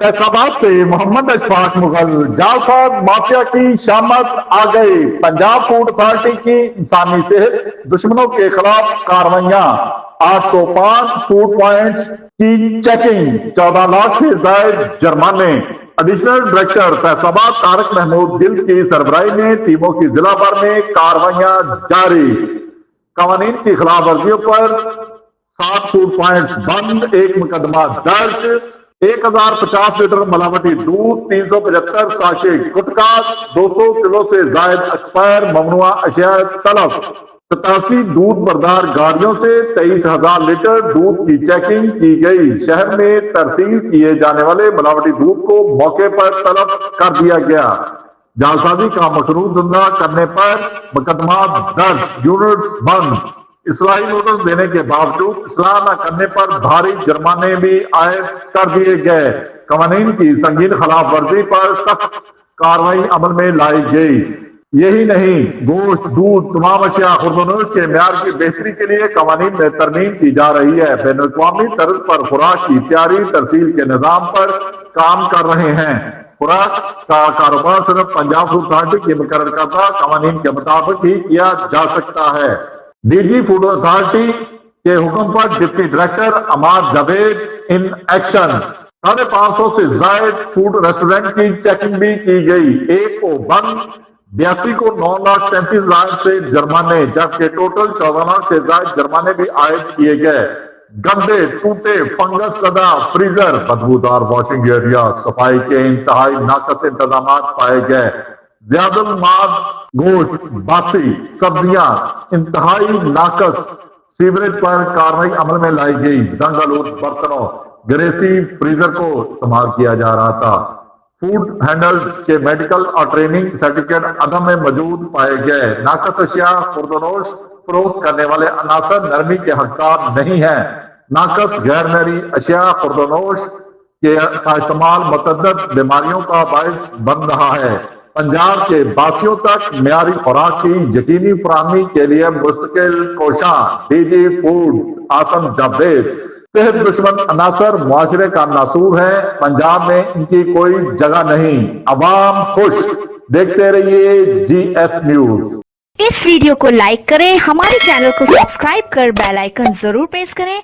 फैसलाबाद से मोहम्मद अशफाक मुगल जालसाज माफिया की शामत आ गई। पंजाब फूड अथॉरिटी की इंसानी सेहत दुश्मनों के खिलाफ कार्रवाइयां। 805 फूड पॉइंट्स की चेकिंग, 14 लाख से ज्यादा जुर्माने। एडिशनल डायरेक्टर फैसलाबाद तारक महमूद गिल की सरबराही में टीमों की जिला भर में कार्रवाइयां जारी। कवानीन की खिलाफ वर्जियों पर 7 फूड पॉइंट्स बंद, 1 मुकदमा दर्ज। 1050 लीटर मिलावटी दूध, 375 साशे गुटखा, 200 किलो से जायद एक्सपायर ममनुआ अशिया तलब। 87 दूध बरदार गाड़ियों से 23,000 लीटर दूध की चेकिंग की गई। शहर में तरसील किए जाने वाले मिलावटी दूध को मौके पर तलब कर दिया गया। जालसाजी का मशरूत धंधा करने पर मुकदमा दर्ज, यूनिट्स बंद। इस्लाही नोटिस देने के बावजूद इस्लाह न करने पर भारी जुर्माने भी आयद कर दिए गए। कवानीन की संगीन खिलाफ वर्जी पर सख्त कार्रवाई अमल में लाई गई। यही नहीं, गोश्त, दूध, तमाम अशिया खुर्दनोश के म्यार की बेहतरी के लिए कवानीन में तरमीम की जा रही है। बैन अवी तर्ज पर खुराक की तैयारी तरसील के निजाम पर काम कर रहे हैं। खुराक का कारोबार सिर्फ पंजाब फूड अथॉरिटी की मुकर्रर करदा कवानीन के मुताबिक ही किया जा सकता है। डीजी फूड अथॉरिटी के हुक्म पर deputy director Amad Javed in action. 550 से जायद फूड रेस्टोरेंट की चेकिंग भी की गई। 1 को बंद, 82 को 9,37,000 से जुर्माने, जबकि टोटल 14 लाख से जायद जुर्माने भी आयद किए गए। गंदे, टूटे, फंगस सदा फ्रीजर, बदबूदार वॉशिंग एरिया, सफाई के इंतहाई नाकस इंतजाम पाए गए। ज्यादा माद गोश्त, बासी सब्जियां इंतहाई नाकस। सीवरेज पर कार्रवाई अमल में लाई गई। जंग आलूद बर्तनों, ग्रेसी फ्रीजर को इस्तेमाल किया जा रहा था। फूड हैंडल्स के मेडिकल और ट्रेनिंग सर्टिफिकेट अदम में मौजूद पाए गए। नाकस अशिया खुर्दनोश फरोख्त करने वाले अनासर नरमी के हकदार नहीं है। नाकस गैर नरी अशिया खुर्दनोश के का इस्तेमाल मुतअद्दिद बीमारियों का बायस बन रहा है। पंजाब के बासियों तक म्यारी खुराक की यकीनी फराहमी के लिए मुस्तकिल कोशां। DG food Asim Javed. सेहत दुश्मन अनासर मुआशरे का नासूर है। पंजाब में इनकी कोई जगह नहीं। अवाम खुश। देखते रहिए GS न्यूज। इस वीडियो को लाइक करें, हमारे चैनल को सब्सक्राइब कर बेल आइकन जरूर प्रेस करें।